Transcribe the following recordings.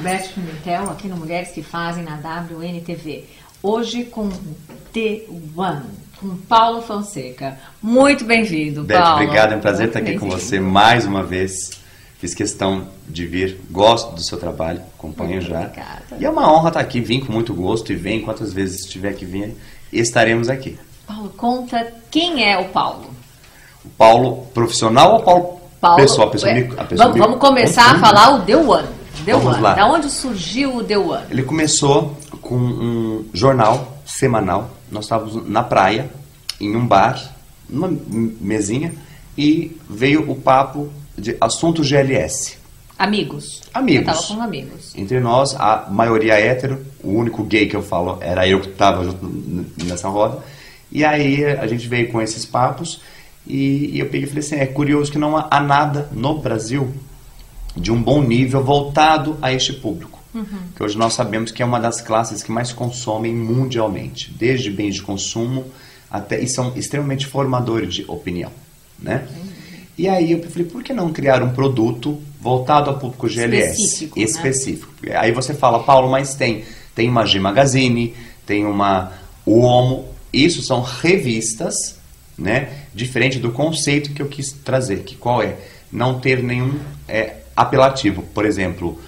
Beth Pimentel, aqui no Mulheres que Fazem na WNTV. Hoje com The One, com Paulo Fonseca. Muito bem-vindo, Paulo. Beth, obrigado, é um prazer estar aqui com você mais uma vez. Fiz questão de vir, gosto do seu trabalho, acompanho já. Obrigada. E é uma honra estar aqui, vim com muito gosto e vem quantas vezes tiver que vir, estaremos aqui. Paulo, conta quem é o Paulo. O Paulo profissional ou Paulo pessoal? Vamos começar a falar o The One. Vamos lá. Da onde surgiu o The One? Ele começou com um jornal semanal. Nós estávamos na praia, em um bar, numa mesinha, e veio o papo de assunto GLS. Amigos. Amigos. Eu estava com amigos. Entre nós, a maioria hétero, o único gay que eu falo era eu que estava junto nessa roda. E aí a gente veio com esses papos e eu peguei e falei assim, é curioso que não há nada no Brasil de um bom nível voltado a este público. Que hoje nós sabemos que é uma das classes que mais consomem mundialmente, desde bens de consumo até, e são extremamente formadores de opinião, né? E aí eu falei, por que não criar um produto voltado ao público GLS? Específico. Né? Aí você fala, Paulo, mas tem uma G Magazine, tem uma Uomo, isso são revistas, né? Diferente do conceito que eu quis trazer, que qual é? Não ter nenhum apelativo, por exemplo,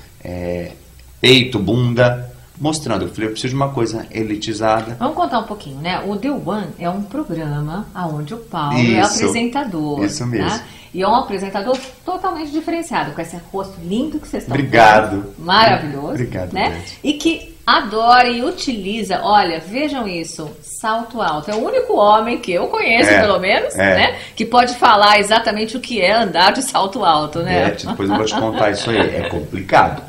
peito, bunda, mostrando. Eu falei, eu preciso de uma coisa elitizada. Vamos contar um pouquinho, né? O The One é um programa onde o Paulo é apresentador. Isso mesmo. Né? E é um apresentador totalmente diferenciado, com esse rosto lindo que vocês estão Obrigado. vendo. Maravilhoso. Obrigado, né? Beth. E que adora e utiliza, olha, vejam isso, salto alto. É o único homem que eu conheço, pelo menos, né? Que pode falar exatamente o que é andar de salto alto, né? Depois eu vou te contar isso aí. É complicado.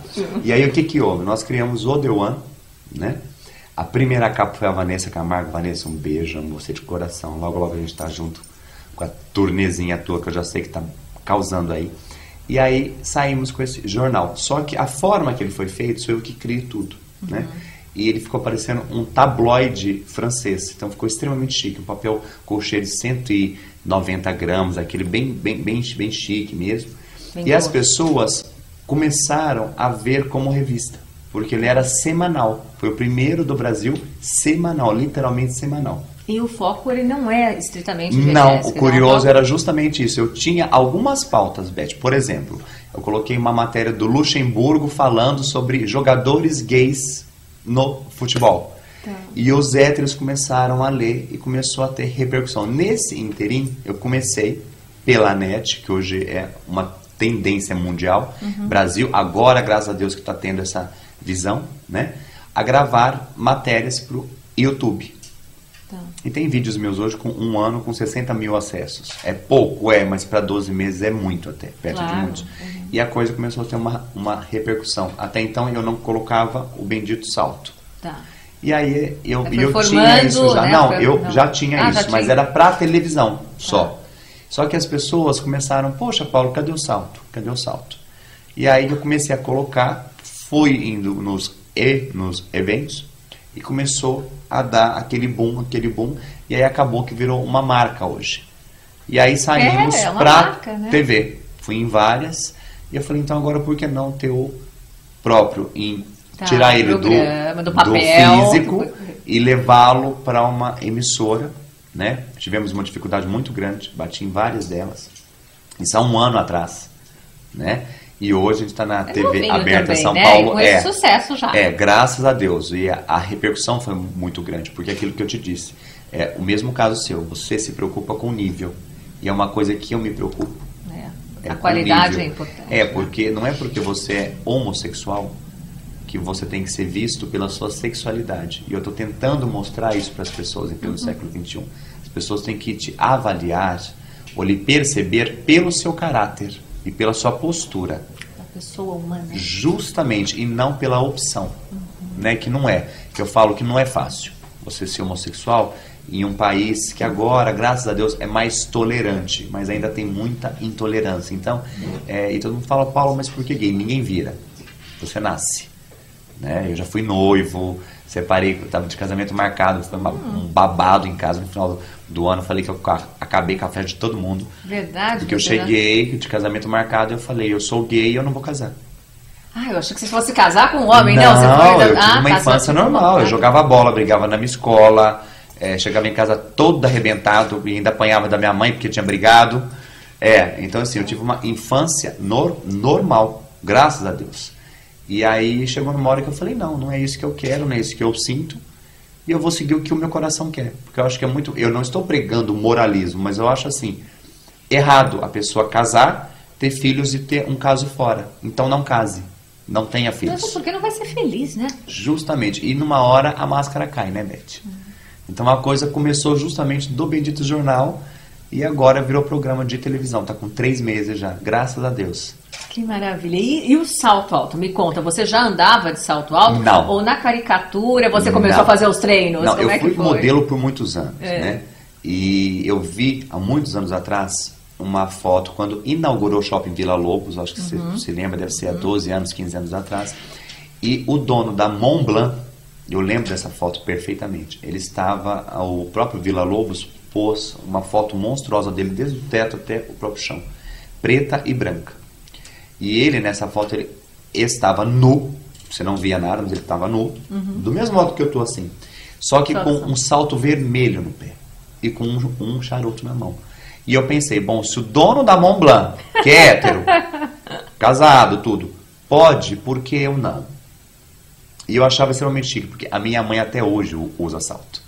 E aí o que houve? Nós criamos o The One, né? A primeira capa foi a Vanessa Camargo. Vanessa, um beijo, amo você de coração. Logo, logo a gente tá junto com a turnezinha tua, que eu já sei que tá causando aí. E aí saímos com esse jornal. Só que a forma que ele foi feito, sou eu que criei tudo, né? E ele ficou parecendo um tabloide francês. Então ficou extremamente chique. Um papel colcheiro de 190 gramas, aquele bem chique mesmo. E as pessoas começaram a ver como revista, porque ele era semanal. Foi o primeiro do Brasil semanal, literalmente semanal. E o foco, ele não é estritamente Não, o curioso era justamente isso. Eu tinha algumas pautas, Beth. Por exemplo, eu coloquei uma matéria do Luxemburgo falando sobre jogadores gays no futebol. Tá. E os héteros começaram a ler e começou a ter repercussão. Nesse interim, eu comecei pela net, que hoje é uma tendência mundial. Brasil, agora, graças a Deus, que está tendo essa visão, né? A gravar matérias para o YouTube. Tá. E tem vídeos meus hoje com um ano com 60 mil acessos. É pouco, mas para 12 meses é muito até, perto de muitos. E a coisa começou a ter uma repercussão. Até então eu não colocava o bendito salto. Tá. E aí eu tinha isso já. Né? Eu já tinha isso, mas era para televisão só. Só que as pessoas começaram, poxa, Paulo, cadê o salto? Cadê o salto? E aí eu comecei a colocar, fui indo nos eventos e começou a dar aquele boom, e aí acabou que virou uma marca hoje. E aí saímos pra TV. Fui em várias, e eu falei, então agora por que não ter o próprio, tirar ele do papel, físico e levá-lo para uma emissora, né? Tivemos uma dificuldade muito grande, bati em várias delas. Isso há um ano atrás, né? E hoje a gente está na TV aberta também, São né? Paulo. Com esse sucesso já. Graças a Deus. E a repercussão foi muito grande, porque aquilo que eu te disse, o mesmo caso seu, você se preocupa com o nível. E é uma coisa que eu me preocupo. A qualidade é importante. Porque não é porque você é homossexual que você tem que ser visto pela sua sexualidade. E eu estou tentando mostrar isso para as pessoas em pleno século XXI. As pessoas têm que te avaliar ou lhe perceber pelo seu caráter e pela sua postura. A pessoa humana. Justamente, e não pela opção. Né? Que não é. Que eu falo que não é fácil você ser homossexual em um país que agora, graças a Deus, é mais tolerante, mas ainda tem muita intolerância. Então, e todo mundo fala, Paulo, mas por que gay? Ninguém vira. Você nasce. Né? Eu já fui noivo, separei, estava de casamento marcado, foi um babado em casa no final do ano. Falei que eu acabei com a festa de todo mundo. Verdade. Porque eu cheguei de casamento marcado e eu falei, eu sou gay e eu não vou casar. Ah, eu achei que você fosse casar com um homem, não? Você foi... eu tive uma infância normal. Eu jogava bola, brigava na minha escola, chegava em casa todo arrebentado e ainda apanhava da minha mãe porque tinha brigado. Então assim, eu tive uma infância normal, graças a Deus. E aí chegou numa hora que eu falei, não é isso que eu quero, não é isso que eu sinto. E eu vou seguir o que o meu coração quer. Porque eu acho que é muito... Eu não estou pregando moralismo, mas eu acho assim, errado a pessoa casar, ter filhos e ter um caso fora. Então não case. Não tenha filhos. Mas porque não vai ser feliz, né? Justamente. E numa hora a máscara cai, né, Beth? Então a coisa começou justamente do Bendito Jornal e agora virou programa de televisão. Tá com 3 meses já, graças a Deus. Que maravilha. E o salto alto? Me conta, você já andava de salto alto? Não. Ou na caricatura você começou a fazer os treinos? Não, Como eu fui que foi? modelo por muitos anos, né? E eu vi, há muitos anos atrás, uma foto, quando inaugurou o Shopping Vila Lobos, acho que você se lembra, deve ser há 12 anos, 15 anos atrás, e o dono da Montblanc, eu lembro dessa foto perfeitamente, ele estava, o próprio Vila Lobos pôs uma foto monstruosa dele, desde o teto até o próprio chão, preta e branca. E ele, nessa foto, ele estava nu, você não via nada, mas ele estava nu, do mesmo modo que eu estou assim, só que com um salto vermelho no pé e com um charuto na mão. E eu pensei, bom, se o dono da Montblanc, que é hétero, casado, tudo, pode, por que eu não? E eu achava extremamente chique, porque a minha mãe até hoje usa salto.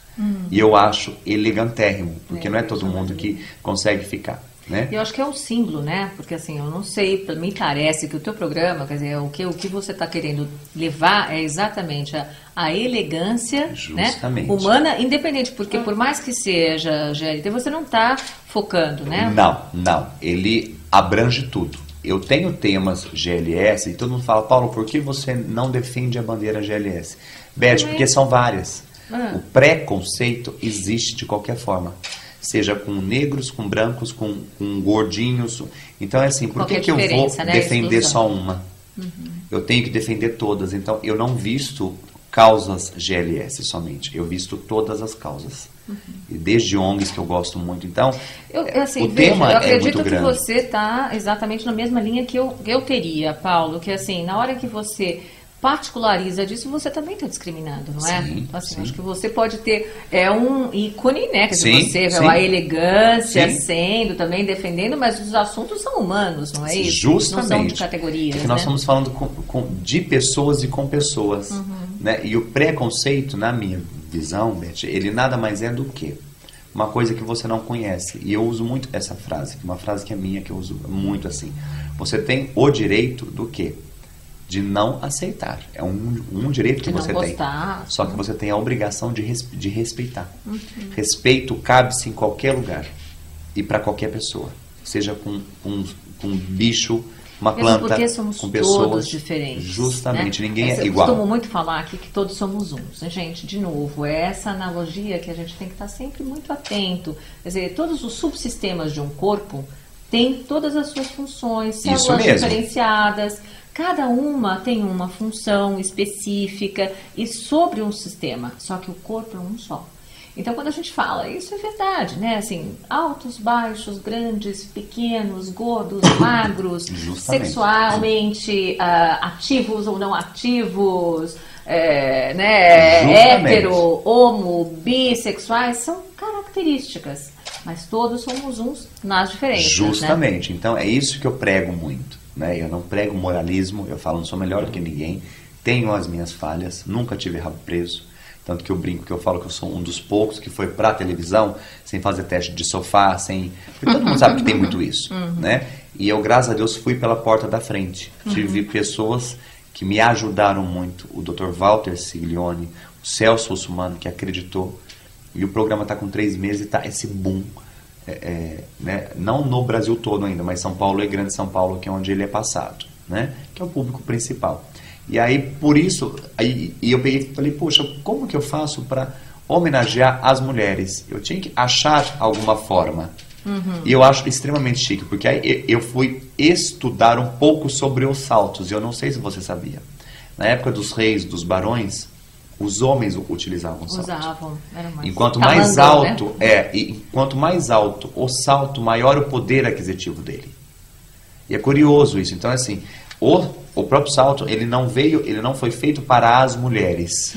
E eu acho elegantérrimo, porque não é todo mundo que consegue ficar. Né? Eu acho que é um símbolo, né? Porque assim, eu não sei, para mim parece que o teu programa, quer dizer, o que você está querendo levar é exatamente a elegância, né, humana, independente, porque por mais que seja GLT, você não está focando, né? Não, ele abrange tudo. Eu tenho temas GLS e todo mundo fala, Paulo, por que você não defende a bandeira GLS? Beth, porque são várias. O preconceito existe de qualquer forma. Seja com negros, com brancos, com gordinhos. Então é assim, por que eu vou defender só uma? Eu tenho que defender todas. Então eu não visto causas GLS somente. Eu visto todas as causas. E desde ONGs que eu gosto muito. Então, o tema é muito grande. Eu acredito que você está exatamente na mesma linha que eu teria, Paulo. Que assim, na hora que você particulariza disso, você também está discriminando, não é? Então, assim, acho que você pode ter um ícone, né? Quer dizer, você a elegância sendo, também defendendo, mas os assuntos são humanos, não é isso? Justamente. Não são de categorias, nós estamos falando de pessoas e com pessoas. Né? E o preconceito, na minha visão, Beth, ele nada mais é do que uma coisa que você não conhece. E eu uso muito essa frase, uma frase que é minha, que eu uso muito assim. Você tem o direito do quê? De não aceitar. É um direito que você tem. Só que você tem a obrigação de respeitar. Respeito cabe-se em qualquer lugar. E para qualquer pessoa. Seja com um bicho, uma planta, porque somos com pessoas. Todos diferentes. Justamente, né? Ninguém é igual. Eu costumo muito falar aqui que todos somos uns. Gente, de novo, é essa analogia que a gente tem que estar sempre muito atento. Quer dizer, todos os subsistemas de um corpo têm todas as suas funções, células diferenciadas. Cada uma tem uma função específica e sobre um sistema, só que o corpo é um só. Então, quando a gente fala, isso é verdade, né? Assim, altos, baixos, grandes, pequenos, gordos, magros, sexualmente ativos ou não ativos, hétero, homo, bissexuais, são características, mas todos somos uns nas diferenças. Justamente, né? Então é isso que eu prego muito. Né? Eu não prego moralismo, eu falo, não sou melhor do que ninguém, tenho as minhas falhas, nunca tive rabo preso, tanto que eu brinco que eu falo que eu sou um dos poucos que foi pra televisão, sem fazer teste de sofá, porque todo mundo sabe que tem muito isso, né? E eu, graças a Deus, fui pela porta da frente, tive pessoas que me ajudaram muito, o Dr. Walter Siglione, o Celso Russumano, que acreditou, e o programa está com 3 meses e está esse boom. Né? Não no Brasil todo ainda, mas São Paulo é Grande São Paulo, que é onde ele é passado, né? Que é o público principal. E aí, por isso, eu peguei e falei, poxa, como que eu faço para homenagear as mulheres? Eu tinha que achar alguma forma. E eu acho extremamente chique, porque aí eu fui estudar um pouco sobre os saltos, e eu não sei se você sabia. Na época dos reis, dos barões, os homens utilizavam salto. Era mais enquanto mais alto, né? Enquanto mais alto o salto, maior o poder aquisitivo dele. E é curioso isso. Então, assim, o próprio salto, ele não foi feito para as mulheres.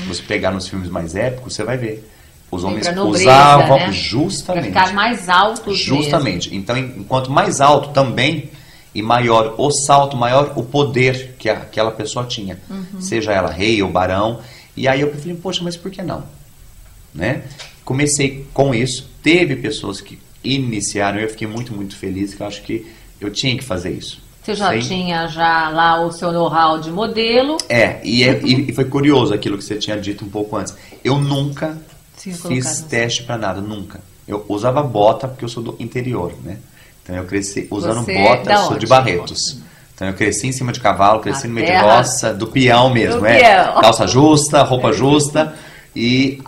Você pegar nos filmes mais épicos, você vai ver. Os homens usavam, né? Justamente. Para ficar mais altos. Justamente. Mesmo. Então, enquanto mais alto também, e maior o salto, maior o poder que aquela pessoa tinha. Seja ela rei ou barão. E aí eu falei, poxa, mas por que não? Né? Comecei com isso. Teve pessoas que iniciaram, eu fiquei muito, muito feliz, que eu acho que eu tinha que fazer isso. Você já tinha lá o seu know-how de modelo. E foi curioso aquilo que você tinha dito um pouco antes. Eu nunca fiz teste para nada, nunca. Eu usava bota porque eu sou do interior, né? Então eu cresci usando bota, sou de Barretos. Então eu cresci em cima de cavalo, cresci no meio de roça, do peão mesmo, calça justa, roupa justa. E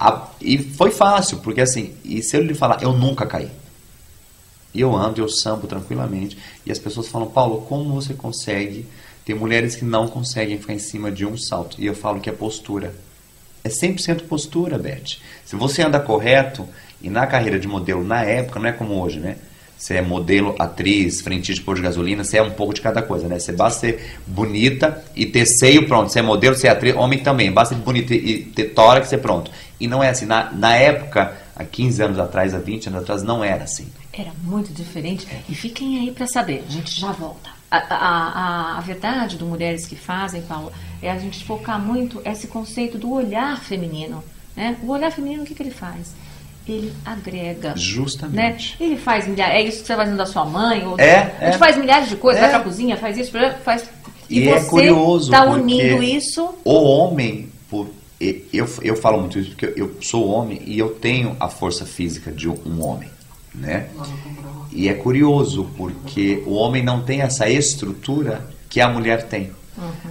foi fácil, porque assim, e se eu lhe falar, eu nunca caí. E eu ando, eu sambo tranquilamente. E as pessoas falam, Paulo, como você consegue? Tem mulheres que não conseguem ficar em cima de um salto. E eu falo que é postura. É 100% postura, Beth. Se você anda correto, e na carreira de modelo, na época, não é como hoje, né? Você é modelo, atriz, frentista de posto de gasolina, você é um pouco de cada coisa, né? Você basta ser bonita e ter seio, pronto. Você é modelo, você é atriz, homem também. Basta ser bonita e ter tórax, você é pronto. E não é assim. Na época, há 15 anos atrás, há 20 anos atrás, não era assim. Era muito diferente. E fiquem aí para saber. A gente já volta. A verdade do Mulheres que Fazem, Paulo, é a gente focar muito esse conceito do olhar feminino. Né? O olhar feminino, o que ele faz? Ele agrega. Justamente. Né? Ele faz milhares. É isso que você vai fazendo da sua mãe? Ou a gente faz milhares de coisas, vai pra cozinha, faz isso, faz. E é curioso. Está unindo isso. O homem, eu falo muito isso porque eu sou homem e eu tenho a força física de um homem. Né? E é curioso porque o homem não tem essa estrutura que a mulher tem.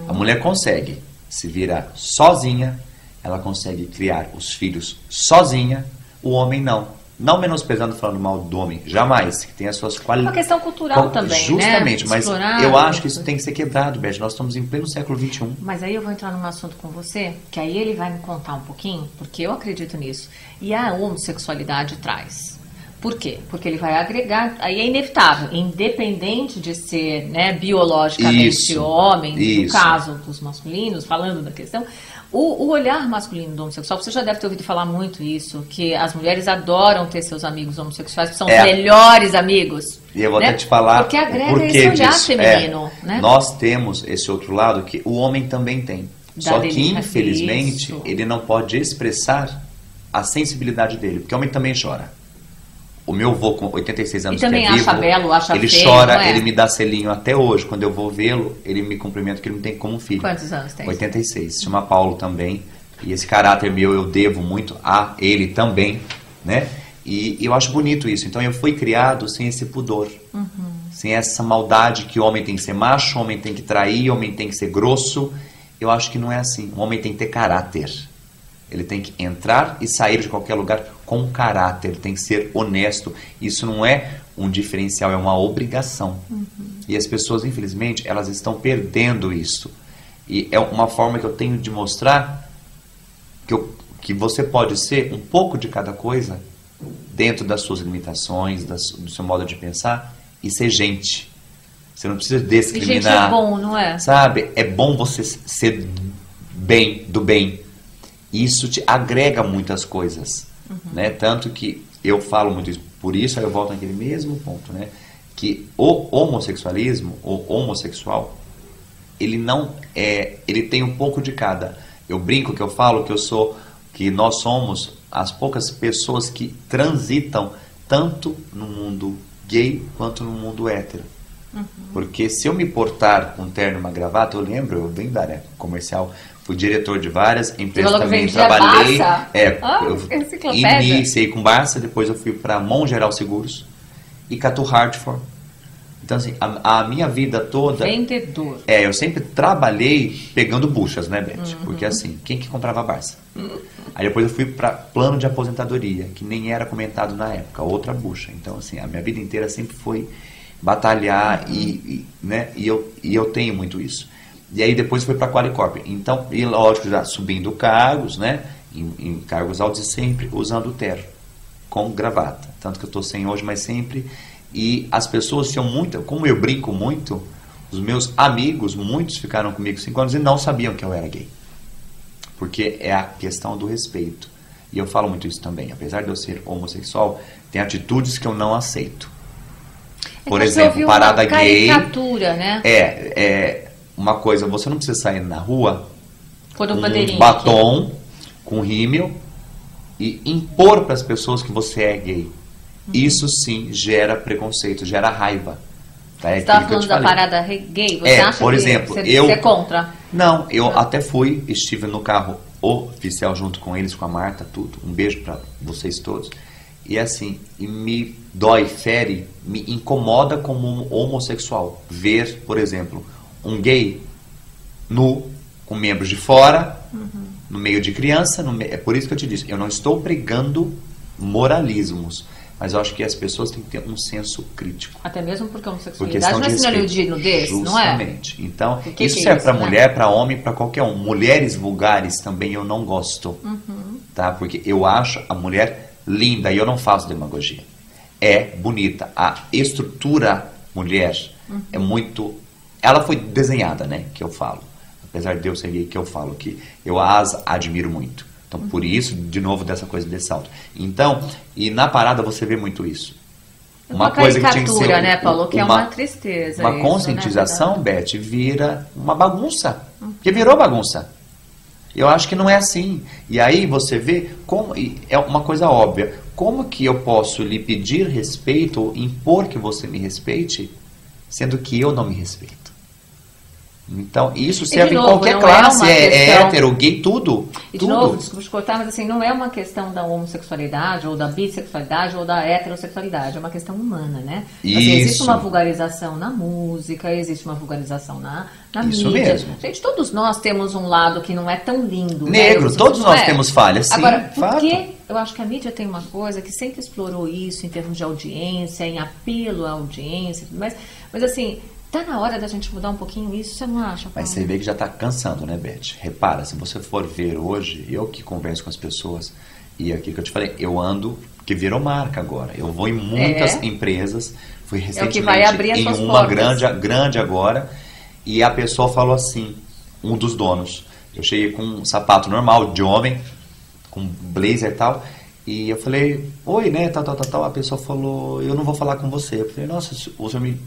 A mulher consegue se virar sozinha, ela consegue criar os filhos sozinha. O homem não. Não menosprezando, falando mal do homem, jamais, que tem as suas qualidades. É uma questão cultural também, justamente, né? Mas eu acho que isso tem que ser quebrado, Beth. Nós estamos em pleno século XXI. Mas aí eu vou entrar num assunto com você, que aí ele vai me contar um pouquinho, porque eu acredito nisso. E a homossexualidade traz. Por quê? Porque ele vai agregar, aí é inevitável, independente de ser, né, biologicamente homem, no caso dos masculinos, falando da questão, o olhar masculino do homossexual, você já deve ter ouvido falar muito isso, que as mulheres adoram ter seus amigos homossexuais, que são os melhores amigos. E eu vou até te falar porque agrega esse olhar feminino. Né? Nós temos esse outro lado que o homem também tem. Só que, infelizmente, ele não pode expressar a sensibilidade dele, porque o homem também chora. O meu avô, com 86 anos, e também que é acha vivo, belo, acha ele feio, chora, ele me dá selinho até hoje. Quando eu vou vê-lo, ele me cumprimenta, que ele me tem como filho. Quantos anos tem? 86. Se chama Paulo também. E esse caráter meu eu devo muito a ele também, né? E eu acho bonito isso. Então eu fui criado sem esse pudor. Sem essa maldade que o homem tem que ser macho, o homem tem que trair, o homem tem que ser grosso. Eu acho que não é assim. O homem tem que ter caráter. Ele tem que entrar e sair de qualquer lugar com caráter, ele tem que ser honesto. Isso não é um diferencial, é uma obrigação. E as pessoas, infelizmente, elas estão perdendo isso. E é uma forma que eu tenho de mostrar que você pode ser um pouco de cada coisa dentro das suas limitações, do seu modo de pensar, e ser gente. Você não precisa discriminar. E gente é bom, não é? Sabe? É bom você ser bem, do bem. Isso te agrega muitas coisas, né? Tanto que eu falo muito isso, por isso aí eu volto naquele mesmo ponto, né? Que o homossexualismo, o homossexual, ele não é, ele tem um pouco de cada. Eu brinco que eu falo que nós somos as poucas pessoas que transitam tanto no mundo gay quanto no mundo hétero. Porque se eu me portar com um terno e uma gravata, eu venho da área comercial, fui diretor de várias empresas também, trabalhei. Eu iniciei com Barça, depois eu fui para Mongeral Seguros e Catu Hartford. Então, assim, a minha vida toda... Vendedor. Eu sempre trabalhei pegando buchas, né, Beth? Porque, assim, quem que comprava Barça? Aí depois eu fui para plano de aposentadoria, que nem era comentado na época, outra bucha. Então, assim, a minha vida inteira sempre foi batalhar né, e eu tenho muito isso. E aí depois foi para a Qualicorp. Então, e lógico, já subindo cargos, né, em cargos altos e sempre usando terno, com gravata. Tanto que eu estou sem hoje, mas sempre. E as pessoas tinham muito, como eu brinco muito, Os meus amigos, muitos ficaram comigo 5 anos e não sabiam que eu era gay. Porque é a questão do respeito. E eu falo muito isso também. Apesar de eu ser homossexual, tem atitudes que eu não aceito. Por exemplo, parada gay. Caricatura, né? É uma coisa, você não precisa sair na rua com um batom, com rímel e impor para as pessoas que você é gay. Isso sim gera preconceito, gera raiva. Tá? Você estava falando da parada gay? Você acha por exemplo, você é contra? Não, eu até estive no carro oficial junto com eles, com a Marta, tudo. Um beijo para vocês todos. E assim, me dói, fere, me incomoda como um homossexual ver, por exemplo, um gay nu, com membros de fora, no meio de criança. É por isso que eu te disse, eu não estou pregando moralismos, mas eu acho que as pessoas têm que ter um senso crítico. Até mesmo porque a homossexualidade não é sinônimo de nudez, não é? Justamente. Então, isso serve para mulher, para homem, para qualquer um. Mulheres vulgares também eu não gosto, tá? Porque eu acho a mulher linda, e eu não faço demagogia. É bonita. A estrutura mulher é muito... Ela foi desenhada, né? Que eu falo. Apesar de eu ser gay, que eu falo que eu as admiro muito. Então, por isso, de novo, dessa coisa de salto. Então, e na parada você vê muito isso. Uma coisa que tinha que ser... né, Paulo? Que é uma tristeza. Uma conscientização, né, Beth, vira uma bagunça. Porque virou bagunça. Eu acho que não é assim. E aí você vê como... É uma coisa óbvia. Como que eu posso lhe pedir respeito ou impor que você me respeite, sendo que eu não me respeito? Então, isso serve em qualquer classe, hétero, gay, tudo. E de novo, desculpa te cortar, mas assim, não é uma questão da homossexualidade, ou da bissexualidade, ou da heterossexualidade, é uma questão humana, né? Assim, existe uma vulgarização na música, existe uma vulgarização na isso mídia. Mesmo. Gente, todos nós temos um lado que não é tão lindo. Negro, né? Todos nós temos falhas, sim. Agora, porque eu acho que a mídia tem uma coisa que sempre explorou isso em termos de audiência, em apelo à audiência, mas assim... Tá na hora da gente mudar um pouquinho isso, você não acha, Paulo? Mas você vê que já tá cansando, né, Beth? Repara, se você for ver hoje, eu que converso com as pessoas, e aqui que eu te falei, eu ando, que virou marca agora. Eu vou em muitas empresas, fui recentemente vai abrir as suas uma portas. grande agora, e a pessoa falou assim, um dos donos, eu cheguei com um sapato normal, de homem, com blazer e tal, e eu falei, oi, né, tal, a pessoa falou, eu não vou falar com você. Eu falei, nossa, o senhor me...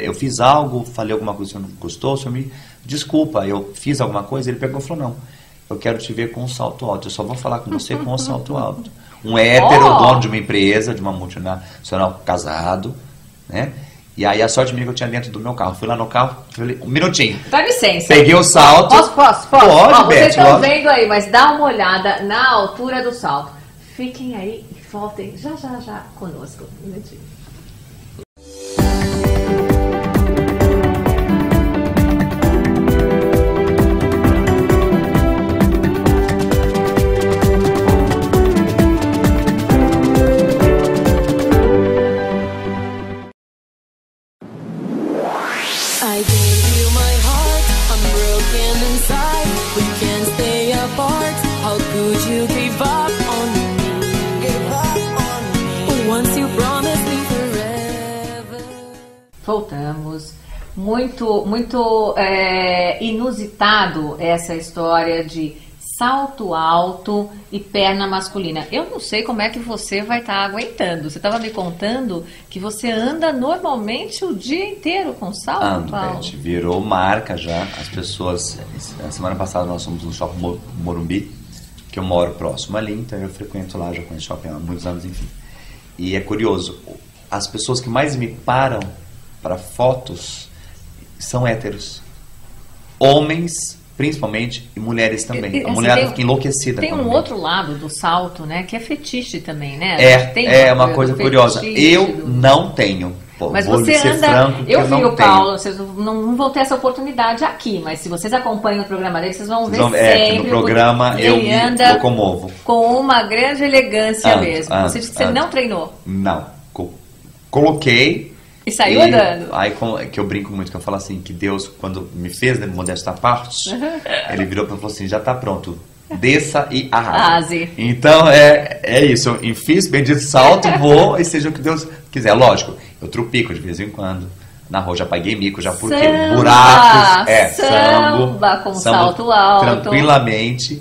eu fiz algo, falei alguma coisa que o senhor não gostou, o senhor me... Desculpa, eu fiz alguma coisa, ele pegou e falou, não, eu quero te ver com um salto alto, eu só vou falar com você com um salto alto. Um hétero, dono de uma empresa, de uma multinacional, casado, né, e aí a sorte minha que eu tinha dentro do meu carro, fui lá no carro, falei, um minutinho. Dá licença. Peguei o salto. Posso? Pode, Beth, vocês estão vendo aí, mas dá uma olhada na altura do salto. Fiquem aí e voltem já conosco. Um minutinho. I gave you my heart, I'm broken inside. We can't stay apart. How could you give up on me? Voltamos. Muito inusitado essa história de salto alto e perna masculina. Eu não sei como é que você vai estar aguentando. Você estava me contando que você anda normalmente o dia inteiro com salto alto. Virou marca já. As pessoas... A semana passada nós fomos no Shopping Morumbi, que eu moro próximo ali, então eu frequento lá, já conheço shopping há muitos anos, enfim. E é curioso, as pessoas que mais me param para fotos são héteros. Homens, principalmente, e mulheres também. A mulher fica enlouquecida. Tem um outro lado do salto, né, que é fetiche também, né? É uma coisa curiosa. Eu não tenho. Pô, mas vou você ser anda... franco, eu vi o Paulo, vocês não vão ter essa oportunidade aqui, mas se vocês acompanham o programa dele, vocês vão ver sempre. No programa eu me locomovo. Com uma grande elegância mesmo. Você disse que você não treinou. Não. Coloquei. E saiu andando. Aí que eu brinco muito, que eu falo assim, que Deus, quando me fez, né, modesta parte, ele virou para mim e falou assim, já está pronto. Desça e arrase. Então, é isso. Eu fiz bendito salto, vou e seja o que Deus quiser. Lógico, eu trupico de vez em quando. Na rua já paguei mico, já porque Samba, buracos, samba com salto alto. Tranquilamente.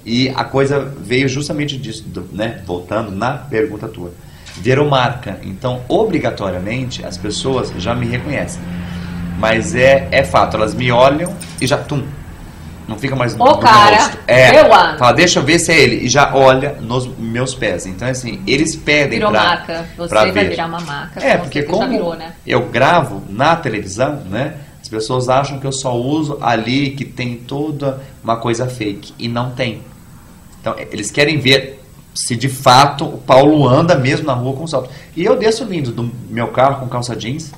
E a coisa veio justamente disso, né? Voltando na pergunta tua. Virou marca. Então, obrigatoriamente, as pessoas já me reconhecem. Mas é fato, elas me olham e já, não fica mais no cara, rosto. Fala, deixa eu ver se é ele. E já olha nos meus pés. Então, assim, eles pedem Virou pra, marca. Você pra vai ver. virar uma marca. Porque já como virou, né? eu gravo na televisão, né? As pessoas acham que eu só uso ali, que tem toda uma coisa fake. E não tem. Então, eles querem ver se de fato o Paulo anda mesmo na rua com salto. E eu desço vindo do meu carro com calça jeans,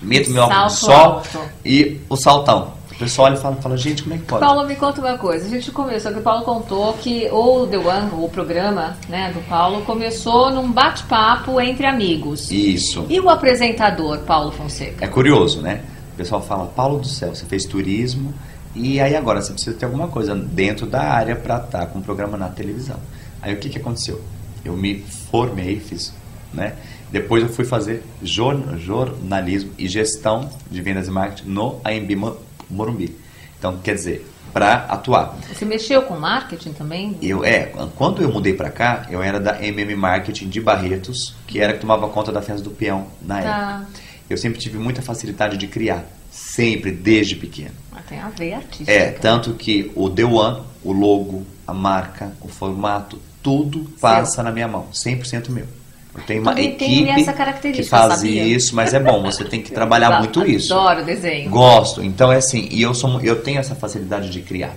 meto meu óculos de sol alto. e o saltão. O pessoal olha e fala, gente, como é que pode? Paulo, me conta uma coisa. A gente começou, que o Paulo contou que o The One, o programa, né, do Paulo, começou num bate-papo entre amigos. Isso. E o apresentador, Paulo Fonseca? É curioso, né? O pessoal fala, Paulo do céu, você fez turismo e aí agora você precisa ter alguma coisa dentro da área para estar com um programa na televisão. Aí o que aconteceu? Eu me formei, fiz, né? Depois eu fui fazer jornalismo e gestão de vendas e marketing no AMB Morumbi. Então, quer dizer, para atuar. Você mexeu com marketing também? Quando eu mudei para cá, eu era da MM Marketing de Barretos, que era que tomava conta da Festa do Peão na época. Eu sempre tive muita facilidade de criar, sempre, desde pequeno. Tem a ver artística. Tanto que o The One, o logo, a marca, o formato, tudo passa na minha mão, 100% meu. Eu tenho uma equipe que faz isso, mas é bom, você tem que trabalhar muito isso. Adoro desenho. Gosto, então é assim, e eu tenho essa facilidade de criar.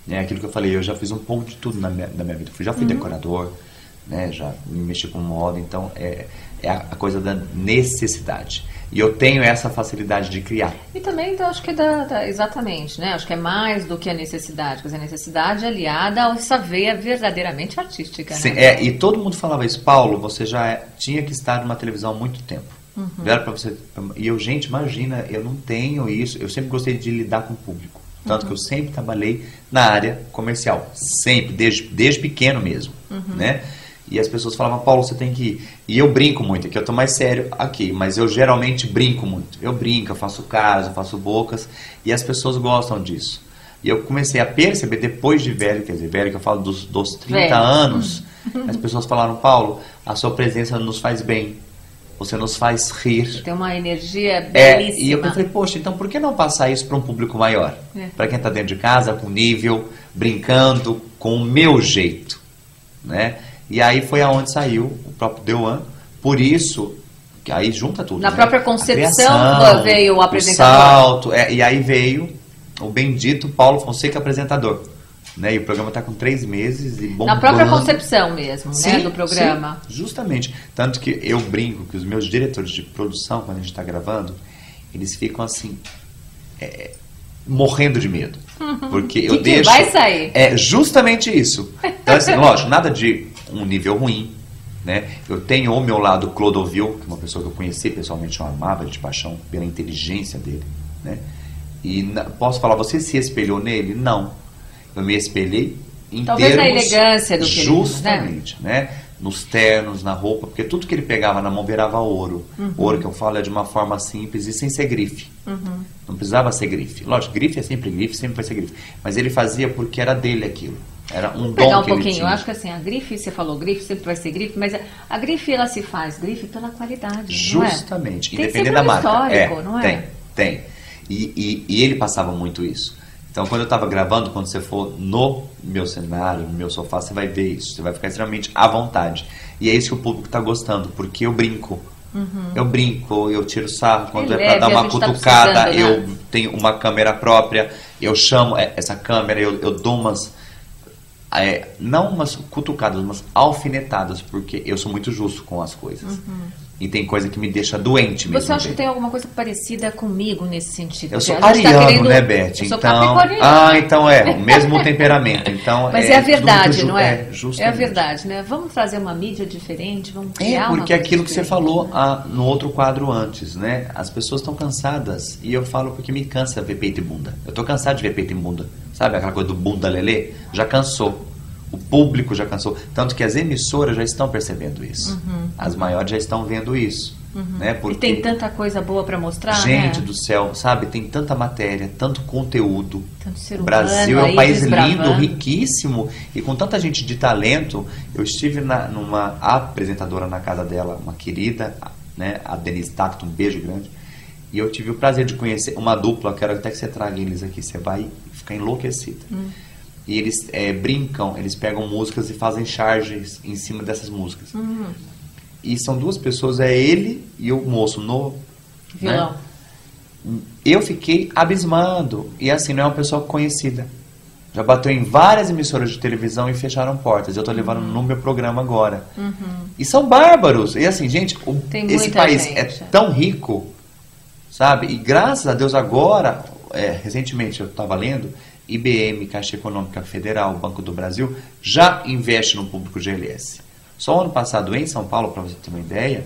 Né? Aquilo que eu falei, eu já fiz um pouco de tudo na minha vida. Já fui decorador, né? Já me mexi com moda, então é a coisa da necessidade. E eu tenho essa facilidade de criar. E também, então, acho que exatamente, né? Acho que é mais do que a necessidade. Quer dizer, a necessidade aliada a essa veia verdadeiramente artística, né? Sim, e todo mundo falava isso. Paulo, você já tinha que estar numa televisão há muito tempo. Era pra você... E eu, gente, imagina, eu não tenho isso. Eu sempre gostei de lidar com o público. Tanto que eu sempre trabalhei na área comercial. Sempre, desde pequeno mesmo, né? E as pessoas falavam, Paulo, você tem que ir. E eu brinco muito, aqui eu tô mais sério aqui, mas eu geralmente brinco muito. Eu brinco, eu faço caras, eu faço bocas, e as pessoas gostam disso. E eu comecei a perceber, depois de velho, quer dizer, velho que eu falo dos 30 anos, as pessoas falaram, Paulo, a sua presença nos faz bem, você nos faz rir. Tem uma energia belíssima. E eu falei, poxa, então por que não passar isso para um público maior? Para quem está dentro de casa, com nível, brincando, com o meu jeito, né? E aí foi aonde saiu o próprio The One. Por isso, que aí junta tudo. Na própria concepção criação, veio o apresentador. O salto, e aí veio o bendito Paulo Fonseca, apresentador. Né? E o programa está com 3 meses e bombando. Na própria concepção mesmo, né, do programa. Sim, justamente. Tanto que eu brinco que os meus diretores de produção, quando a gente está gravando, eles ficam assim... morrendo de medo. Porque eu deixo... vai sair. É justamente isso. Então, assim, lógico, nada de um nível ruim, né? Eu tenho ao meu lado o Clodovil, que é uma pessoa que eu conheci pessoalmente, eu amava de paixão pela inteligência dele, né? E posso falar, você se espelhou nele? Não. Eu me espelhei em talvez termos... na elegância do que justamente, né? Nos ternos, na roupa, porque tudo que ele pegava na mão virava ouro. Ouro que eu falo é de uma forma simples e sem ser grife. Não precisava ser grife. Lógico, grife é sempre grife, sempre vai ser grife. Mas ele fazia porque era dele aquilo. Era um dom que ele tinha. Pegar um pouquinho, eu acho que assim, a grife, você falou grife, sempre vai ser grife, mas a grife, ela se faz grife pela qualidade, justamente, não é? independente da marca. Histórico, não é? Tem. E ele passava muito isso. Então, quando eu estava gravando, quando você for no meu cenário, no meu sofá, você vai ver isso. Você vai ficar extremamente à vontade. E é isso que o público está gostando, porque eu brinco. Eu brinco, eu tiro sarro. Quando é para dar uma cutucada, eu tenho uma câmera própria. Eu chamo essa câmera, eu dou umas... não umas cutucadas, umas alfinetadas, porque eu sou muito justo com as coisas. E tem coisa que me deixa doente mesmo. Você acha que tem alguma coisa parecida comigo nesse sentido? Eu sou ariano, né, Beth? Eu sou então, capricorniano. Então o mesmo temperamento. Então, mas é a verdade, não é? Justamente. É a verdade, né? Vamos trazer uma mídia diferente, vamos criar porque uma aquilo que você diferente, falou né? no outro quadro antes, né? As pessoas estão cansadas. E eu falo porque me cansa ver peito e bunda. Eu tô cansado de ver peito e bunda. Sabe aquela coisa do bunda lelê? Já cansou. O público já cansou. Tanto que as emissoras já estão percebendo isso. As maiores já estão vendo isso. Né? E Porque, tem tanta coisa boa para mostrar, gente né? do céu, sabe? Tem tanta matéria, tanto conteúdo. Tanto ser O Brasil é humano um país aí desbravando. lindo, riquíssimo, e com tanta gente de talento. Eu estive numa apresentadora na casa dela, uma querida, né? A Denise Tacto, um beijo grande. E eu tive o prazer de conhecer uma dupla, quero até que você traga eles aqui, você vai ficar enlouquecida. E eles brincam, eles pegam músicas e fazem charges em cima dessas músicas. E são duas pessoas, é ele e o moço no Violão. Né? Eu fiquei abismado. E assim, não é uma pessoa conhecida. Já bateu em várias emissoras de televisão e fecharam portas. Eu estou levando no meu programa agora. E são bárbaros. E assim, gente, Tem esse muita país gente. é tão rico, sabe? E graças a Deus agora, recentemente eu estava lendo, IBM, Caixa Econômica Federal, Banco do Brasil, já investe no público GLS. Só ano passado em São Paulo, para você ter uma ideia,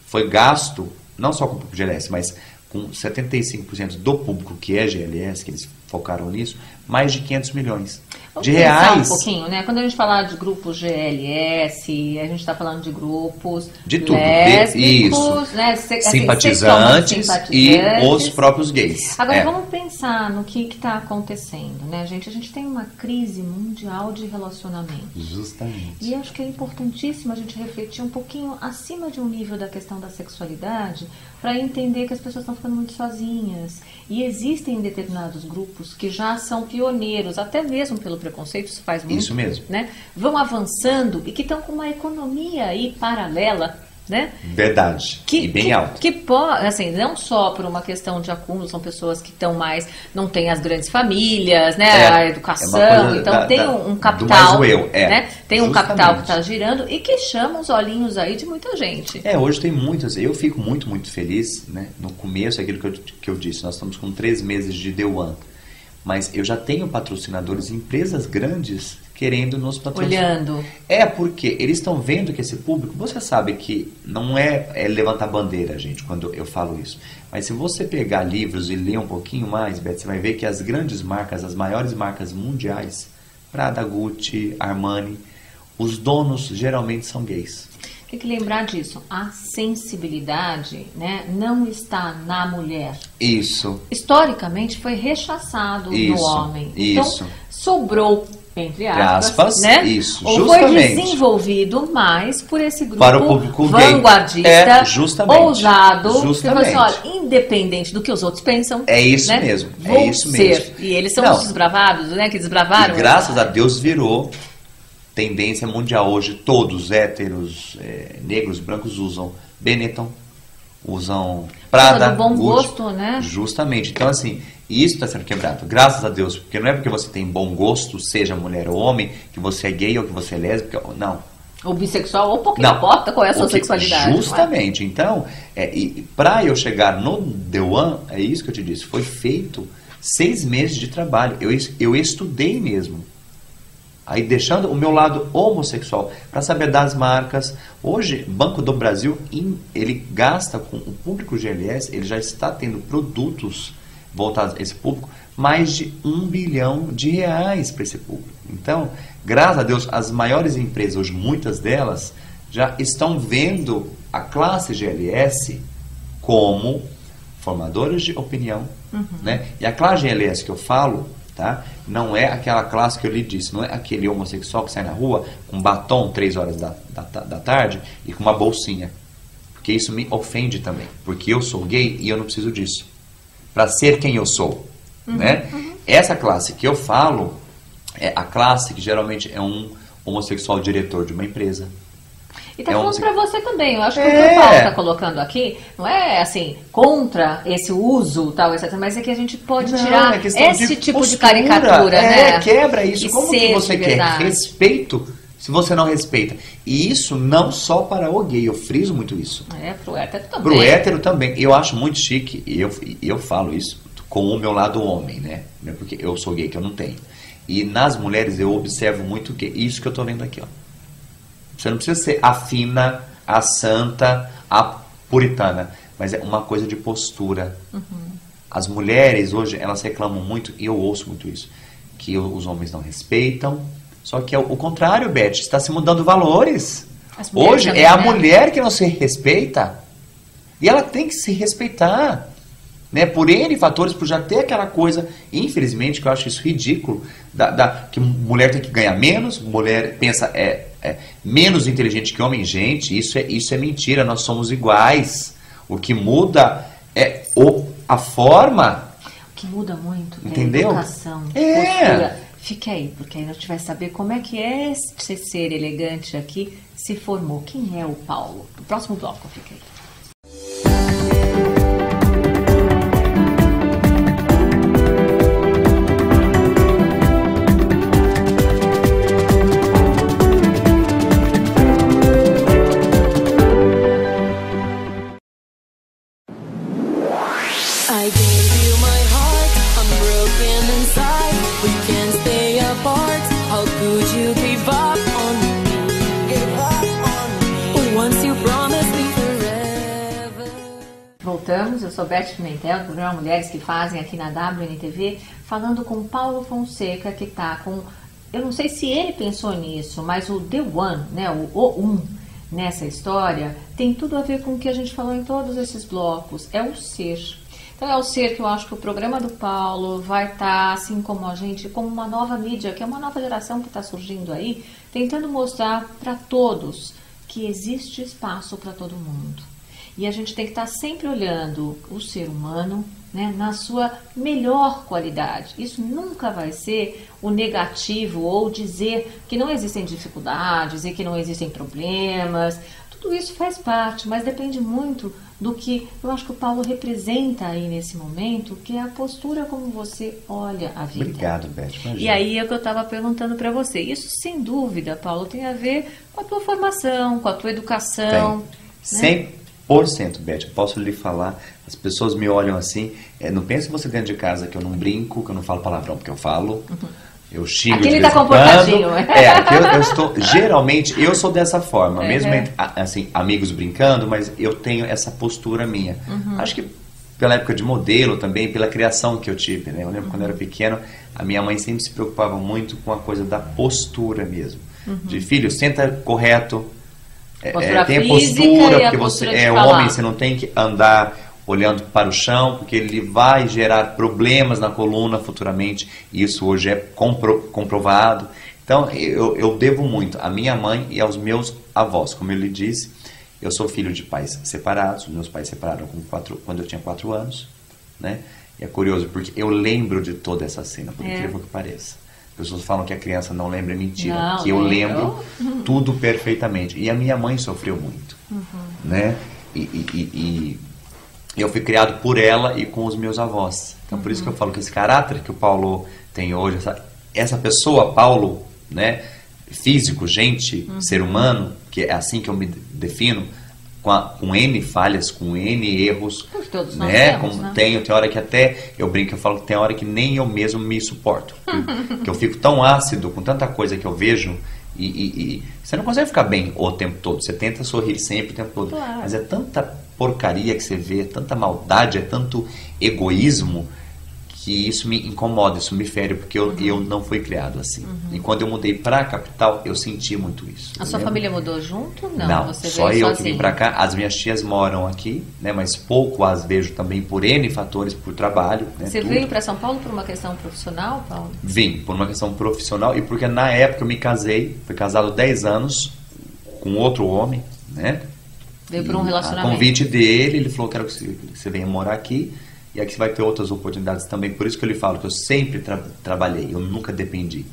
foi gasto, não só com o público GLS, mas com 75% do público que é GLS, que eles focaram nisso, mais de 500 milhões Vamos de pensar reais. um pouquinho, né? Quando a gente falar de grupos GLS, a gente está falando de grupos De tudo, lésbicos, isso. né? Simpatizantes e os próprios gays. Agora vamos pensar no que está acontecendo, né, gente? A gente tem uma crise mundial de relacionamento. Justamente. E acho que é importantíssimo a gente refletir um pouquinho acima de um nível da questão da sexualidade para entender que as pessoas estão ficando muito sozinhas. E existem determinados grupos que já são pioneiros, até mesmo pelo preconceito, isso faz muito. Isso mesmo. Né? Vão avançando e que estão com uma economia aí paralela, né? Verdade. E bem alto. Que pode, assim, não só por uma questão de acúmulo, são pessoas que estão mais, não têm as grandes famílias, né? A educação, então tem um capital, né? Tem um capital que está girando e que chama os olhinhos aí de muita gente. Hoje tem muitas. Eu fico muito, muito feliz, né? No começo, aquilo que eu disse, nós estamos com 3 meses de The One. Mas eu já tenho patrocinadores, empresas grandes querendo nos patrocinar. Olhando. Porque eles estão vendo que esse público, você sabe que não é levantar bandeira, gente, quando eu falo isso. Mas se você pegar livros e ler um pouquinho mais, Beth, você vai ver que as grandes marcas, as maiores marcas mundiais, Prada, Gucci, Armani, os donos geralmente são gays. Tem que lembrar disso. A sensibilidade, né, não está na mulher. Isso. Historicamente foi rechaçado no homem. Isso. Então, sobrou, entre aspas, né? Isso, ou justamente. foi desenvolvido mais por esse grupo para o público vanguardista, justamente. ousado, Justamente. que fala assim, olha, independente do que os outros pensam. É isso né? mesmo. Vou É isso ser. mesmo. E eles são os desbravados, né? Que desbravaram. E graças a Deus virou tendência mundial. Hoje todos, héteros, negros, brancos, usam Benetton, usam Prada, do bom Gucci, gosto, né? Justamente. Então, assim, isso está sendo quebrado. Graças a Deus. Porque não é porque você tem bom gosto, seja mulher ou homem, que você é gay ou que você é lésbica. Não. Ou bissexual, ou pouco importa qual é a sua sexualidade. Justamente. Então, para eu chegar no The One, é isso que eu te disse, foi feito 6 meses de trabalho. Eu estudei mesmo. Aí deixando o meu lado homossexual para saber das marcas. Hoje, Banco do Brasil, ele gasta com o público GLS, ele já está tendo produtos voltados a esse público, mais de R$1 bilhão para esse público. Então, graças a Deus, as maiores empresas, hoje muitas delas, já estão vendo a classe GLS como formadoras de opinião. Né? E a classe GLS que eu falo, tá? Não é aquela classe que eu lhe disse, não é aquele homossexual que sai na rua com batom 3 horas da tarde e com uma bolsinha. Porque isso me ofende também. Porque eu sou gay e eu não preciso disso. Para ser quem eu sou. Né? Essa classe que eu falo é a classe que geralmente é um homossexual diretor de uma empresa. E tá falando pra você também. Eu acho que o que o Paulo tá colocando aqui não é assim, contra esse uso, tal, etc. Mas é que a gente pode tirar esse tipo de caricatura, né? Quebra isso. E como que você quer respeito se você não respeita? E isso não só para o gay, eu friso muito isso. Pro hétero também. Pro hétero também. Eu acho muito chique, e eu falo isso com o meu lado homem, né? Porque eu sou gay, que eu não tenho. E nas mulheres eu observo muito gay. Isso que eu tô vendo aqui, ó. Você não precisa ser a fina, a santa, a puritana, mas é uma coisa de postura. As mulheres hoje, elas reclamam muito, e eu ouço muito isso, que os homens não respeitam. Só que é o contrário, Beth, está se mudando valores. Hoje é a mulher que não se respeita. E ela tem que se respeitar, né? Por N fatores, por já ter aquela coisa, infelizmente, que eu acho isso ridículo, que mulher tem que ganhar menos, mulher pensa menos inteligente que homem. Gente, isso é mentira, nós somos iguais. O que muda é a forma. O que muda muito entendeu? É a educação, postura. Fique aí, porque aí a gente vai saber como é que é esse ser elegante aqui se formou. Quem é o Paulo? No próximo bloco, fica aí. I gave you my heart, I'm broken inside. We can't stay apart. How could you give up on me? Give up on me. Once you promised me forever. Voltamos, eu sou Beth Pimentel, do programa Mulheres que Fazem aqui na WNTV, falando com Paulo Fonseca, que está com... Eu não sei se ele pensou nisso, mas o The One, né, o nessa história, tem tudo a ver com o que a gente falou em todos esses blocos, é o ser. Então é o ser que eu acho que o programa do Paulo vai estar, assim como a gente, como uma nova mídia, que é uma nova geração que está surgindo aí, tentando mostrar para todos que existe espaço para todo mundo. E a gente tem que estar sempre olhando o ser humano, né, na sua melhor qualidade. Isso nunca vai ser o negativo ou dizer que não existem dificuldades e que não existem problemas. Tudo isso faz parte, mas depende muito do que eu acho que o Paulo representa aí nesse momento, que é a postura como você olha a vida. Obrigado, Beth. E aí é o que eu estava perguntando para você. Isso, sem dúvida, Paulo, tem a ver com a tua formação, com a tua educação. Tem. 100%, Beth. Eu posso lhe falar, as pessoas me olham assim, não pense você dentro de casa que eu não brinco, que eu não falo palavrão, porque eu falo... Eu xingo aqui de ele vez tá em comportadinho. quando. Aqui eu estou... Geralmente, eu sou dessa forma. Mesmo, assim, amigos brincando, mas eu tenho essa postura minha. Acho que pela época de modelo também, pela criação que eu tive, né? Eu lembro quando eu era pequeno, a minha mãe sempre se preocupava muito com a coisa da postura mesmo. De filho, senta correto. Tem a postura, porque você é homem, você não tem que andar olhando para o chão, porque ele vai gerar problemas na coluna futuramente, e isso hoje é comprovado. Então, eu devo muito à minha mãe e aos meus avós. Como eu lhe disse, eu sou filho de pais separados, meus pais separaram quando eu tinha 4 anos, né? E é curioso, porque eu lembro de toda essa cena, por incrível que pareça. As pessoas falam que a criança não lembra, é mentira, não, que eu lembro tudo perfeitamente. E a minha mãe sofreu muito, né? E eu fui criado por ela e com os meus avós. Então, por isso que eu falo que esse caráter que o Paulo tem hoje, essa pessoa, Paulo, né, físico, gente, ser humano, que é assim que eu me defino, com N falhas, com N erros, todos nós né? temos, né? Tem hora que até, eu brinco, eu falo que tem hora que nem eu mesmo me suporto. Que eu fico tão ácido com tanta coisa que eu vejo, e você não consegue ficar bem o tempo todo. Você tenta sorrir sempre o tempo todo. Claro. Mas é tanta porcaria que você vê, tanta maldade, é tanto egoísmo, que isso me incomoda, isso me fere, porque eu não fui criado assim. E quando eu mudei pra capital, eu senti muito isso. A sua família mudou junto? Não, você só veio eu sozinho. que vim pra cá. As minhas tias moram aqui, né, mas pouco as vejo também por N fatores, por trabalho. Né, Você tudo. veio para São Paulo por uma questão profissional, Paulo? Vim por uma questão profissional e porque na época eu me casei, fui casado 10 anos com outro homem, né? Veio por um relacionamento. A convite dele, ele falou: quero que você venha morar aqui e aqui você vai ter outras oportunidades também. Por isso que eu lhe falo que eu sempre trabalhei, eu nunca dependi,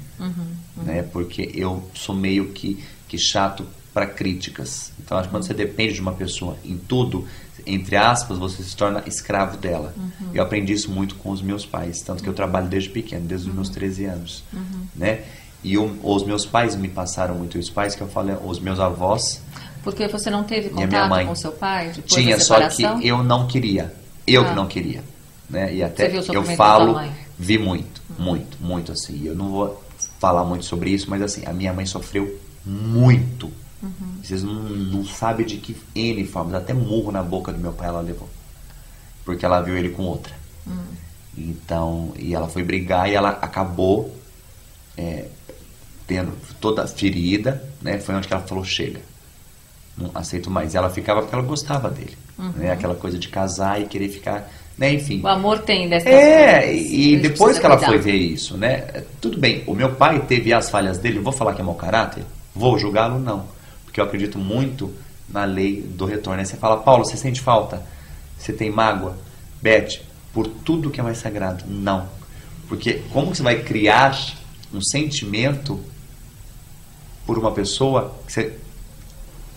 né? Porque eu sou meio que chato para críticas. Então acho que quando você depende de uma pessoa em tudo, entre aspas, você se torna escravo dela. Eu aprendi isso muito com os meus pais, tanto que eu trabalho desde pequeno, desde os meus 13 anos, né? E os meus pais me passaram muito isso. Os pais que eu falo, os meus avós. Porque você não teve minha contato mãe. com seu pai depois Tinha, da só separação? que eu não queria. Eu que não queria, né? E até Você viu o eu sofrimento da falo, tua mãe? vi muito assim. Eu não vou falar muito sobre isso, mas assim, a minha mãe sofreu muito. Vocês não sabem de que N formas, até murro na boca do meu pai ela levou. Porque ela viu ele com outra. Então, e ela foi brigar e ela acabou tendo toda ferida, né? Foi onde que ela falou: chega. não aceito mais. Ela ficava porque ela gostava dele, né? Aquela coisa de casar e querer ficar, né? Enfim. O amor tem dessas coisas. E depois que ela cuidar. foi ver isso, né? Tudo bem, o meu pai teve as falhas dele, eu vou falar que é mau caráter? Vou julgá-lo? Não. Porque eu acredito muito na lei do retorno. Aí você fala, Paulo, você sente falta? Você tem mágoa? Beth, por tudo que é mais sagrado, não. Porque como você vai criar um sentimento por uma pessoa que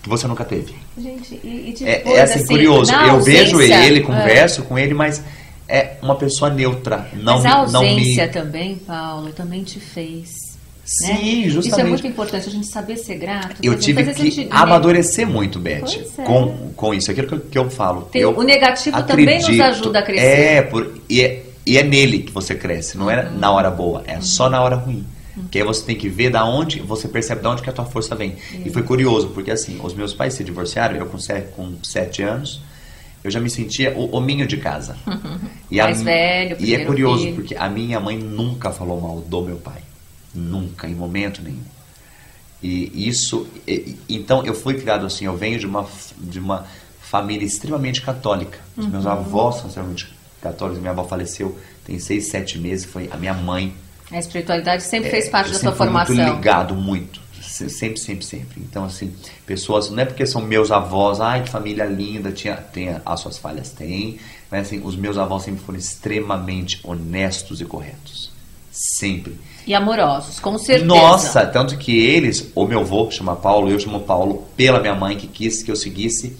você nunca teve? Gente, e É depois, assim, curioso. na Eu vejo ausência, ele, converso com ele, mas é uma pessoa neutra. Não, mas a ausência não me... também, Paulo, também te fez. Sim, né? justamente. Isso é muito importante, a gente saber ser grato. Eu tive que amadurecer muito, Beth, Pois é. com isso. Aquilo que eu falo. O negativo também nos ajuda a crescer. E é nele que você cresce, não é na hora boa, é só na hora ruim. Que aí você tem que ver da onde, você percebe da onde que a tua força vem. E foi curioso, porque assim, os meus pais se divorciaram, eu com 7 anos, eu já me sentia o hominho de casa. Mais velho, e é curioso, filho. porque a minha mãe nunca falou mal do meu pai. Nunca, em momento nenhum. E isso... Então, eu fui criado assim, eu venho de uma família extremamente católica. Os meus avós são extremamente católicos, minha avó faleceu tem 6, 7 meses, foi a minha mãe. A espiritualidade sempre fez parte da sua fui formação. muito ligado, muito. Sempre, sempre, sempre. Então, assim, pessoas, não é porque são meus avós, ai, que família linda, tem as suas falhas, tem, mas assim, os meus avós sempre foram extremamente honestos e corretos. Sempre. E amorosos, com certeza. Nossa, tanto que eles, o meu avô chama Paulo, eu chamo Paulo, pela minha mãe, que quis que eu seguisse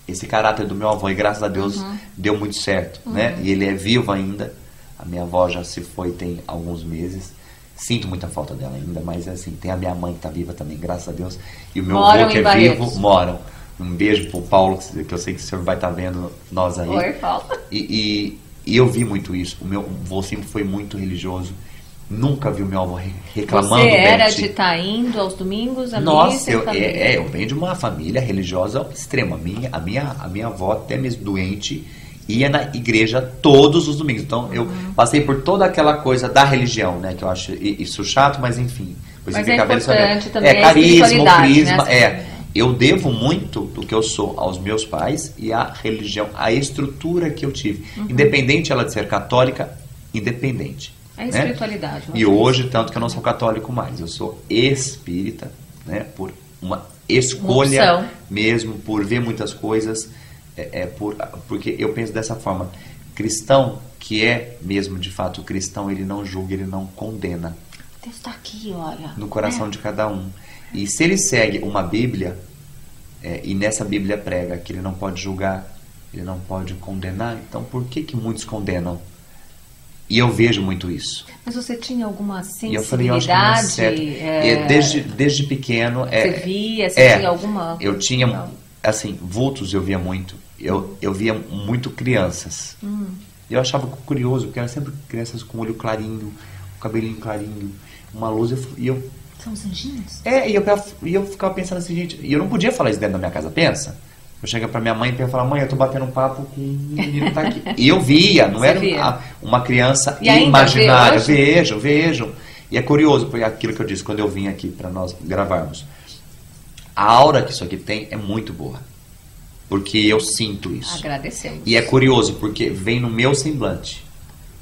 esse caráter do meu avô, e graças a Deus deu muito certo, né? E ele é vivo ainda. A minha avó já se foi tem alguns meses. Sinto muita falta dela ainda, mas assim, tem a minha mãe que tá viva também, graças a Deus. E o meu avô que é vivo, moram. Um beijo pro Paulo, que eu sei que o senhor vai estar vendo nós aí. Oi, Paulo. E eu vi muito isso. O meu avô sempre foi muito religioso. Nunca vi o meu avô reclamando. Você era Beth. de estar indo aos domingos à Nossa, missa? eu venho de uma família religiosa extrema. A minha avó, até mesmo doente, ia na igreja todos os domingos. Então, eu passei por toda aquela coisa da religião, né? Que eu acho isso chato, mas enfim. Mas é importante também a carisma, espiritualidade, crisma, né? Eu devo muito do que eu sou aos meus pais e à religião, à estrutura que eu tive. Independente ela de ser católica, independente. A espiritualidade. E hoje, tanto que eu não sou católico mais, eu sou espírita, né? Por uma escolha mesmo, por ver muitas coisas, porque eu penso dessa forma. Cristão, que é mesmo de fato cristão, ele não julga, ele não condena. Deus está aqui, olha. No coração de cada um. E se ele segue uma Bíblia, e nessa Bíblia prega que ele não pode julgar, ele não pode condenar, então por que muitos condenam? E eu vejo muito isso. Mas você tinha alguma sensibilidade? E eu falei, eu acho que não é certo. Desde pequeno... Você via, você tinha alguma... Eu tinha, assim, vultos eu via muito. Eu via muito crianças. Eu achava curioso, porque eram sempre crianças com olho clarinho, cabelinho clarinho, uma luz, São os anjinhos? E eu ficava pensando assim, gente, e eu não podia falar isso dentro da minha casa, pensa. Eu chego pra minha mãe e falar, mãe, eu tô batendo um papo com um menino que tá aqui. E eu via, não era uma criança imaginária. Vejo. E é curioso, porque aquilo que eu disse, quando eu vim aqui pra nós gravarmos, a aura que isso aqui tem é muito boa. Porque eu sinto isso. Agradecemos. E é curioso, porque vem no meu semblante.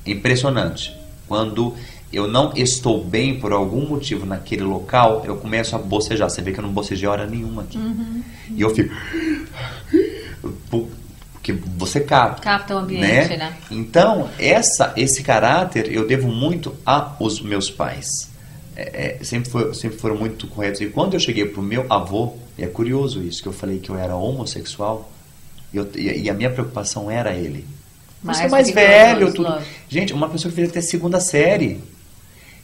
Impressionante. Quando eu não estou bem por algum motivo naquele local, eu começo a bocejar. Você vê que eu não bocejei hora nenhuma aqui. E eu fico... Porque você capta o ambiente, né? Então, esse caráter eu devo muito aos meus pais. Sempre foram muito corretos. E quando eu cheguei pro meu avô, e é curioso isso, que eu falei que eu era homossexual, e a minha preocupação era ele. Você é mais velho, tudo. Gente, uma pessoa que fez até 2ª série.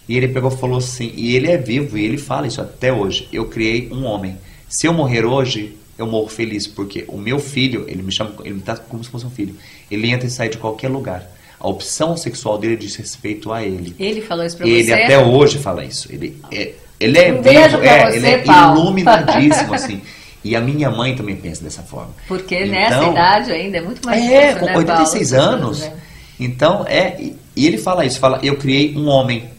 E ele pegou e falou assim, e ele é vivo, e ele fala isso até hoje. Eu criei um homem. Se eu morrer hoje, eu morro feliz, porque o meu filho, ele me trata como se fosse um filho. Ele entra e sai de qualquer lugar. A opção sexual dele diz respeito a ele. Ele falou isso pra você? Ele até hoje fala isso. Ele é um beijo vivo, pra você, ele é Paulo. iluminadíssimo, assim. E a minha mãe também pensa dessa forma. Porque então, nessa idade ainda é muito mais difícil, com né, 86 Paulo? anos. Então, e ele fala isso, eu criei um homem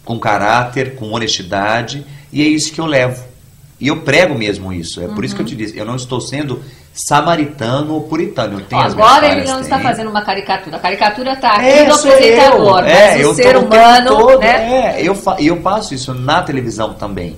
com caráter, com honestidade, e é isso que eu levo. E eu prego mesmo isso. É por isso que eu te disse, eu não estou sendo samaritano ou puritano. Eu tenho as minhas Agora ele falhas, não está tenho. fazendo uma caricatura. A caricatura está aqui do sou apresentador, mas eu o tô ser o tempo humano, todo, né? eu passo isso na televisão também.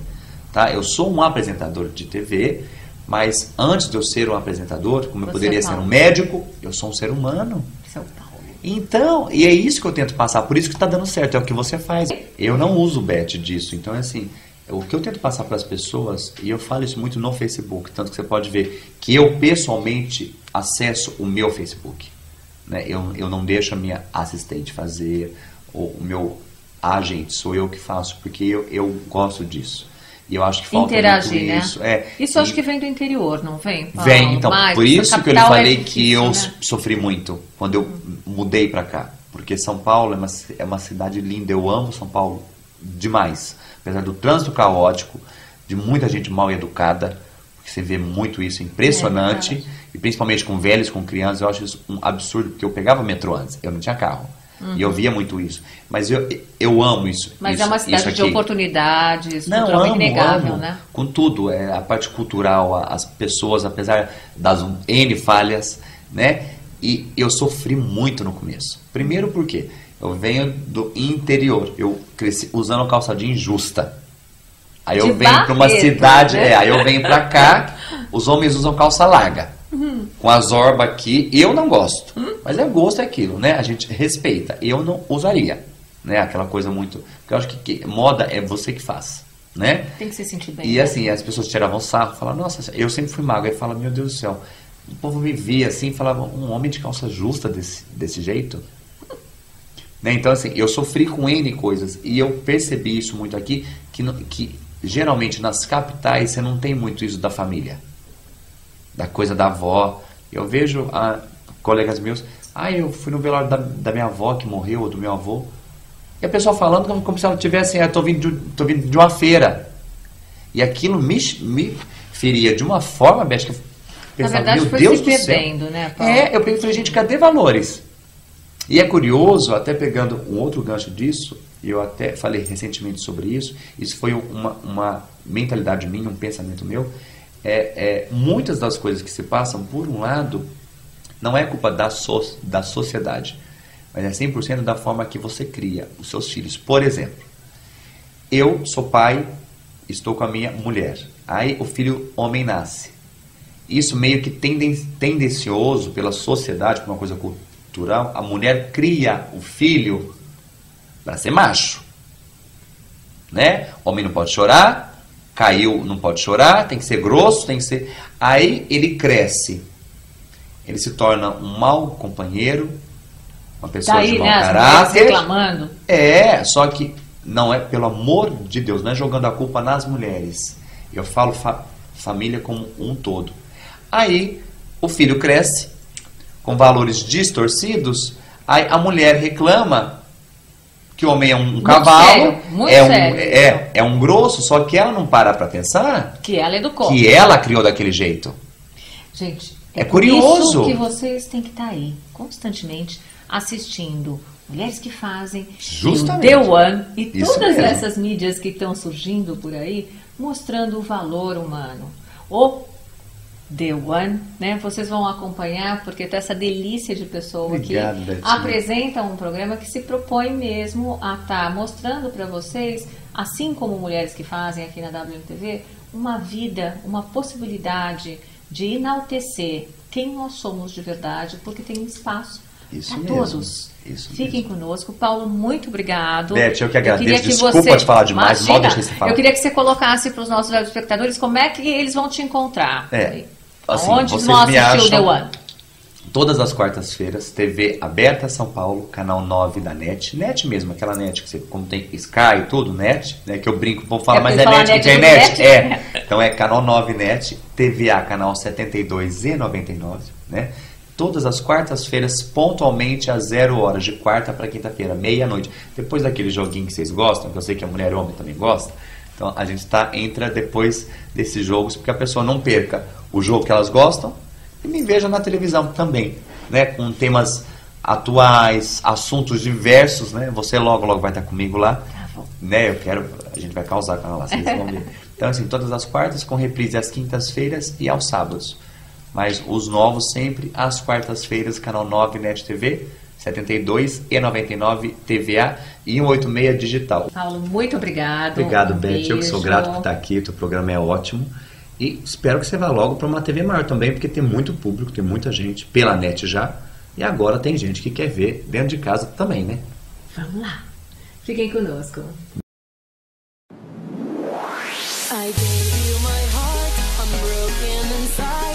Tá? Eu sou um apresentador de TV, mas antes de eu ser um apresentador, como eu Você poderia é ser Paulo. um médico, eu sou um ser humano. Seu Paulo. Então, e é isso que eu tento passar, por isso que está dando certo, é o que você faz. Eu não uso o bet disso, então é assim, o que eu tento passar para as pessoas, e eu falo isso muito no Facebook, tanto que você pode ver que eu pessoalmente acesso o meu Facebook. Né? Eu não deixo a minha assistente fazer, o meu agente, sou eu que faço, porque eu gosto disso. E eu acho que falta Interagir, muito né? isso. Isso eu acho que vem do interior, não vem, Paulo? Vem, então, Mas por essa isso que eu lhe capital falei é que eu difícil, né? sofri muito quando eu mudei pra cá. Porque São Paulo é uma cidade linda, eu amo São Paulo demais. Apesar do trânsito caótico, de muita gente mal educada, porque você vê muito isso, impressionante. verdade. E principalmente com velhos, com crianças, eu acho isso um absurdo, porque eu pegava metrô antes, eu não tinha carro. E eu via muito isso. Mas eu amo isso. Mas isso, é uma isso cidade de aqui. oportunidades, Não, culturalmente amo, inegável, amo. né? Com tudo, a parte cultural, as pessoas, apesar das N falhas, né? E eu sofri muito no começo. Primeiro porque eu venho do interior, eu cresci usando calça jeans justa. Aí eu De venho para uma Barreto, cidade, né? aí eu venho para cá, os homens usam calça larga. Com a zorba aqui, eu não gosto. Mas é gosto, é aquilo, né? A gente respeita. Eu não usaria, né? Aquela coisa muito... Porque eu acho que moda é você que faz, né? Tem que se sentir bem. E né? assim, as pessoas tiravam sarro, falavam, nossa, eu sempre fui magro. Aí fala, meu Deus do céu, o povo me via assim, falava, um homem de calça justa desse jeito? Né? Então assim, eu sofri com N coisas, e eu percebi isso muito aqui, que geralmente nas capitais você não tem muito isso da família, da coisa da avó. Eu vejo colegas meus, eu fui no velório da minha avó que morreu, ou do meu avô, e a pessoa falando como se ela tivesse, tô vindo de uma feira. E aquilo me feria de uma forma, Beth, que eu pensava, Na verdade, meu foi Deus se do céu. perdendo, né, Paulo? Eu falei, gente, cadê valores? E é curioso, até pegando um outro gancho disso, e eu até falei recentemente sobre isso, isso foi uma mentalidade minha, um pensamento meu, muitas das coisas que se passam, por um lado, não é culpa da sociedade, mas é 100% da forma que você cria os seus filhos. Por exemplo, eu sou pai, estou com a minha mulher, aí o filho homem nasce. Isso meio que tendencioso pela sociedade, por uma coisa cultural, a mulher cria o filho para ser macho, né? Homem não pode chorar, caiu, não pode chorar, tem que ser grosso, tem que ser... Aí ele cresce, ele se torna um mau companheiro, uma pessoa de Daí, mau né, as mulheres caráter. reclamando. Só que não é, pelo amor de Deus, não é jogando a culpa nas mulheres. Eu falo família como um todo. Aí o filho cresce com valores distorcidos, aí a mulher reclama que o homem é um cavalo, sério, muito sério. É um grosso, só que ela não para pra pensar Que ela educou. que ela criou daquele jeito. Gente, É por curioso. isso que vocês têm que estar aí, constantemente, assistindo Mulheres que Fazem, Justamente. e o The One, e Isso todas mesmo. essas mídias que estão surgindo por aí, mostrando o valor humano. O The One, né? Vocês vão acompanhar, porque tá essa delícia de pessoa Obrigado, que Betinha. apresenta um programa que se propõe mesmo a estar mostrando para vocês, assim como Mulheres que Fazem aqui na WMTV, uma vida, uma possibilidade de enaltecer quem nós somos de verdade, porque tem espaço Isso para mesmo, todos. isso Fiquem mesmo. conosco. Paulo, muito obrigado. Beth, eu que agradeço. queria que Desculpa te falar demais, mal deixei você falar. Eu queria que você colocasse para os nossos telespectadores como é que eles vão te encontrar. Assim, Onde vocês vão me assistir o The acham One? todas as quartas-feiras, TV aberta São Paulo, canal 9 da NET. NET mesmo, aquela NET que você, como tem Sky e tudo, NET, né, que eu brinco, o povo fala, mas é falar NET, que NET tem do NET? NET. Então é canal 9 NET, TVA canal 72 e 99, né? Todas as quartas-feiras, pontualmente às 0 horas, de quarta para quinta-feira, meia-noite. Depois daquele joguinho que vocês gostam, que eu sei que a mulher e o homem também gosta, então a gente entra depois desses jogos, porque a pessoa não perca o jogo que elas gostam e me veja na televisão também, né? Com temas atuais, assuntos diversos, né? Você logo vai estar comigo lá, Tá bom. né? A gente vai causar com ela lá, vocês vão ver. Então, assim, todas as quartas, com reprise às quintas-feiras e aos sábados. Mas os novos sempre às quartas-feiras, canal 9 NET TV, 72 e 99 TVA e 186 digital. Paulo, muito obrigado. Obrigado, Beth. Eu que sou grato por estar aqui, teu programa é ótimo. E espero que você vá logo para uma TV maior também, porque tem muito público, tem muita gente pela net já. E agora tem gente que quer ver dentro de casa também, né? Vamos lá. Fiquem conosco. I gave you my heart, I'm broken inside.